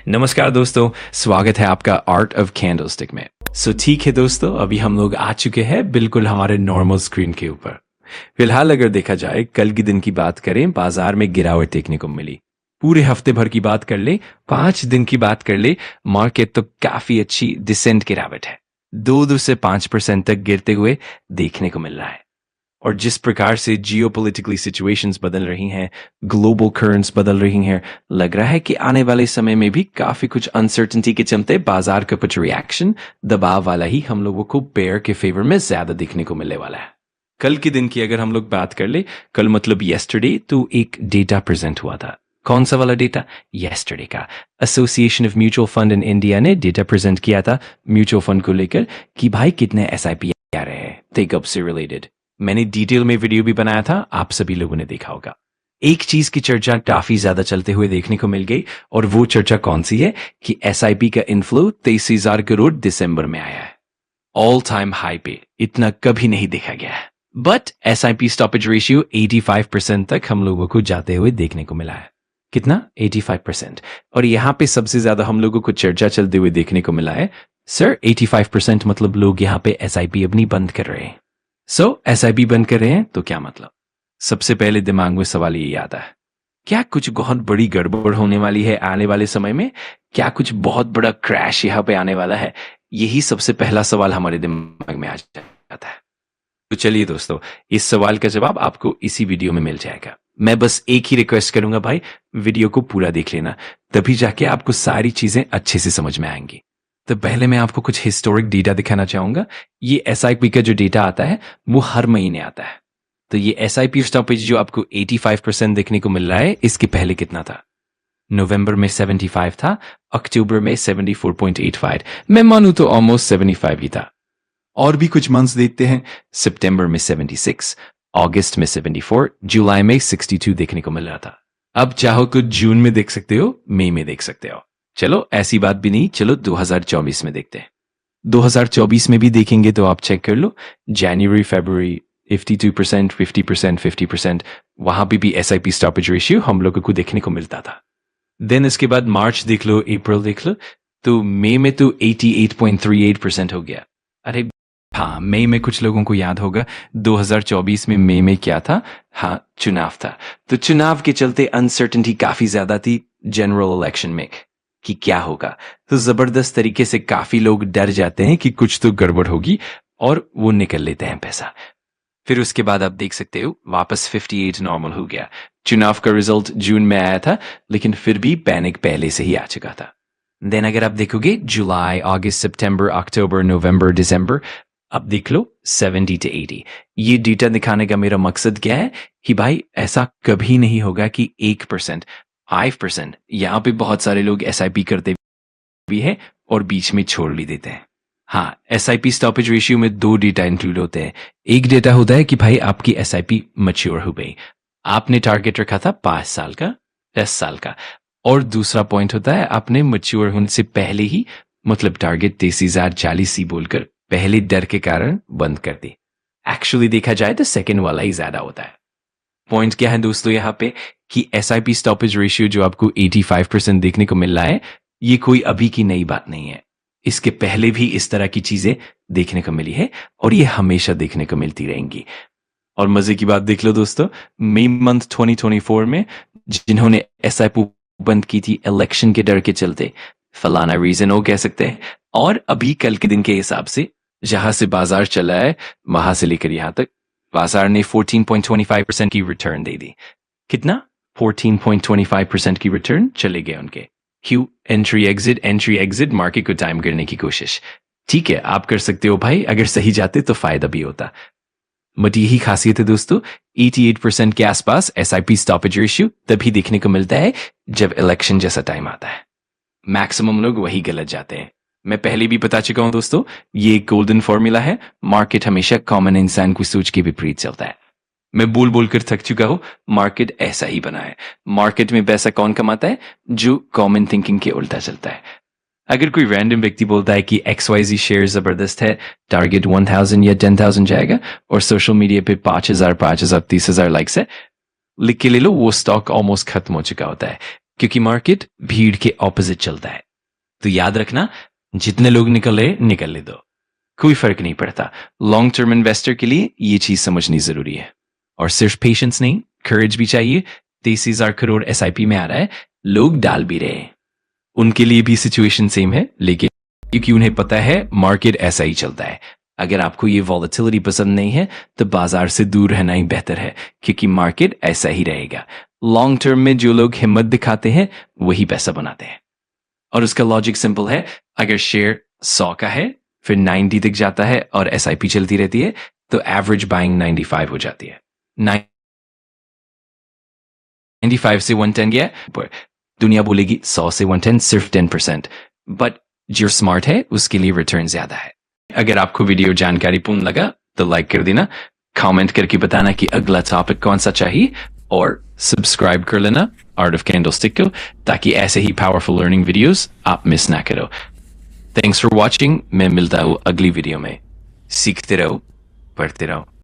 नमस्कार दोस्तों, स्वागत है आपका आर्ट ऑफ कैंडलस्टिक में। ठीक है दोस्तों, अभी हम लोग आ चुके हैं बिल्कुल हमारे नॉर्मल स्क्रीन के ऊपर। फिलहाल अगर देखा जाए, कल के दिन की बात करें, बाजार में गिरावट देखने को मिली। पूरे हफ्ते भर की बात कर ले, 5 दिन की बात कर ले, मार्केट तो काफी अच्छी डिसेंट गिरावट है। 2 से 5% तक गिरते हुए देखने को मिल रहा है। और जिस प्रकार से जियोपॉलिटिकली सिचुएशंस बदल रही हैं, ग्लोबल करंट्स बदल रही हैं, लग रहा है कि आने वाले समय में भी काफी कुछ अनसर्टेनिटी के चलते बाजार का कुछ रिएक्शन दबाव वाला ही हम लोगों को बेयर के फेवर में ज्यादा दिखने को मिलने वाला है। कल के दिन की अगर हम लोग बात कर ले, कल मतलब येस्टरडे, तो एक डेटा प्रेजेंट हुआ था। कौन सा वाला डेटा? येस्टरडे का association of mutual fund in India ने डेटा प्रेजेंट किया था म्यूचुअल फंड को लेकर कि भाई कितने एसआईपी आ रहे हैं टेकअप से रिलेटेड। मैंने डिटेल में वीडियो भी बनाया था, आप सभी लोगों ने देखा होगा। एक चीज की चर्चा काफी ज्यादा चलते हुए देखने को मिल गई, और वो चर्चा कौन सी है कि एसआईपी का इनफ्लो 23,000 करोड़ दिसंबर में आया है। ऑल टाइम हाई पे इतना कभी नहीं देखा गया है। बट एसआईपी स्टॉपेज रेशियो 85% तक हम लोगों को जाते हुए देखने को मिला है। कितना? 85%। और यहाँ पे सबसे ज्यादा हम लोगों को चर्चा चलते हुए देखने को मिला है, सर 85% मतलब लोग यहाँ पे एसआईपी अपनी बंद कर रहे हैं। एसआईपी बंद कर रहे हैं तो क्या मतलब? सबसे पहले दिमाग में सवाल ये आता है, क्या कुछ बहुत बड़ी गड़बड़ होने वाली है आने वाले समय में? क्या कुछ बहुत बड़ा क्रैश यहाँ पे आने वाला है? यही सबसे पहला सवाल हमारे दिमाग में आ जाता है। तो चलिए दोस्तों, इस सवाल का जवाब आपको इसी वीडियो में मिल जाएगा। मैं बस एक ही रिक्वेस्ट करूंगा भाई, वीडियो को पूरा देख लेना, तभी जाके आपको सारी चीजें अच्छे से समझ में आएंगी। तो पहले मैं आपको कुछ हिस्टोरिक डेटा दिखाना चाहूंगा। ये एसआईपी का जो डेटा आता है वो हर महीने आता है। तो ये एसआईपी स्टॉपेज जो आपको 85% देखने को मिल रहा है, इसके पहले कितना था? नवंबर में 75 था, अक्टूबर में 74.85, मैं मानूं तो ऑलमोस्ट 75 ही था। और भी कुछ मंथ्स देखते हैं। सितंबर में 76, अगस्त में 74, जुलाई में 62 देखने को मिल रहा था। अब चाहो तो जून में देख सकते हो, मई में देख सकते हो। चलो ऐसी बात भी नहीं, चलो 2024 में देखते हैं। 2024 में भी देखेंगे तो आप चेक कर लो, जनवरी फरवरी 52%, 50%, 50%, वहां पे भी एसआईपी स्टॉपेज रेशियो हम लोगों को देखने को मिलता था। देन इसके बाद मार्च देख लो, अप्रैल देख लो, तो मई में तो 88.38% हो गया। अरे हाँ, मई में कुछ लोगों को याद होगा 2024 में मई में क्या था? हाँ, चुनाव था। तो चुनाव के चलते अनसर्टेनिटी काफी ज्यादा थी जनरल इलेक्शन में कि क्या होगा। तो जबरदस्त तरीके से काफी लोग डर जाते हैं कि कुछ तो गड़बड़ होगी, और वो निकल लेते हैं पैसा। फिर उसके बाद आप देख सकते हो वापस 58 नॉर्मल हो गया। चुनाव का रिजल्ट जून में आया था, लेकिन फिर भी पैनिक पहले से ही आ चुका था। देन अगर आप देखोगे जुलाई, अगस्त, सितंबर, अक्टूबर, नवंबर, दिसंबर, अब देख लो 70 से 80। ये डेटा दिखाने का मेरा मकसद क्या है कि भाई ऐसा कभी नहीं होगा कि 1%, 5%, यहाँ पे बहुत सारे लोग एसआईपी करते भी हैं और बीच में छोड़ भी देते हैं। हाँ, एसआईपी स्टॉपेज रेशियो में 2 डेटा इंक्लूड होते हैं। एक डेटा होता है कि भाई आपकी एसआईपी मैच्योर हो गई, आपने टारगेट रखा था 5 साल का, 10 साल का, और दूसरा पॉइंट होता है आपने मैच्योर होने से पहले ही, मतलब टारगेट 23,000 40 ही बोलकर पहले डर के कारण बंद कर दी। एक्चुअली देखा जाए तो सेकेंड वाला ही ज्यादा होता है। पॉइंट क्या है दोस्तों यहाँ पे कि एसआईपी स्टॉपेज रेशियो जो आपको 85% देखने को मिल रहा है, ये कोई अभी की नई बात नहीं है। इसके पहले भी इस तरह की चीजें देखने को मिली है, और ये हमेशा देखने को मिलती रहेंगी। और मजे की बात देख लो दोस्तों, मई मंथ 2024 में जिन्होंने एसआईपी बंद की थी इलेक्शन के डर के चलते, फलाना रीजन हो कह सकते हैं, और अभी कल के दिन के हिसाब से जहां से बाजार चला है, वहां से लेकर यहां तक बाजार ने 14.25% की रिटर्न दे दी। कितना? 14.25% की रिटर्न चले गए उनके। क्यों? एंट्री एग्जिट मार्केट को टाइम करने की कोशिश। ठीक है, आप कर सकते हो भाई, अगर सही जाते तो फायदा भी होता। बट यही खासियत है दोस्तों, 88% के आसपास एसआईपी स्टॉपेज रेशियो तभी देखने को मिलता है जब इलेक्शन जैसा टाइम आता है। मैक्सिमम लोग वही गलत जाते हैं। मैं पहले भी बता चुका हूं दोस्तों, ये एक गोल्डन फॉर्मूला है। मार्केट हमेशा कॉमन इंसान की सोच के विपरीत चलता है। मैं बोल बोलकर थक चुका हूं, मार्केट ऐसा ही बना है। मार्केट में पैसा कौन कमाता है? जो कॉमन थिंकिंग के उल्टा चलता है। अगर कोई रैंडम व्यक्ति बोलता है कि XYZ शेयर जबरदस्त है, टारगेट 1000 या 10,000 जाएगा, और सोशल मीडिया पे 5,000, 30,000 लाइक्स है, लिख के ले लो, वो स्टॉक ऑलमोस्ट खत्म हो चुका होता है। क्योंकि मार्केट भीड़ के ऑपोजिट चलता है। तो याद रखना, जितने लोग निकलने दो, कोई फर्क नहीं पड़ता। लॉन्ग टर्म इन्वेस्टर के लिए ये चीज समझनी जरूरी है। और सिर्फ पेशेंस नहीं, करेज भी चाहिए। 30,000 करोड़ SIP में आ रहा है, लोग डाल भी रहे हैं। उनके लिए भी सिचुएशन सेम है, लेकिन क्योंकि उन्हें पता है मार्केट ऐसा ही चलता है। अगर आपको ये वॉलेटिलिटी पसंद नहीं है तो बाजार से दूर रहना ही बेहतर है, क्योंकि मार्केट ऐसा ही रहेगा। लॉन्ग टर्म में जो लोग हिम्मत दिखाते हैं वही पैसा बनाते हैं। और उसका लॉजिक सिंपल है, अगर शेयर 100 का है, फिर 90 तक जाता है और SIP चलती रहती है, तो एवरेज बाइंग 95 हो जाती है। 95 से 110 गया, पर दुनिया बोलेगी 100 से 110 सिर्फ 10%, बट जो स्मार्ट है उसके लिए रिटर्न ज्यादा है। अगर आपको वीडियो जानकारीपूर्ण लगा तो लाइक कर देना, कमेंट करके बताना कि अगला टॉपिक कौन सा चाहिए, और सब्सक्राइब कर लेना आर्ट ऑफ कैंडलस्टिक को, ताकि ऐसे ही पावरफुल लर्निंग वीडियोस आप मिस ना करो। Thanks for watching. मैं मिलता हूँ अगली वीडियो में। सीखते रहो, पढ़ते रहो।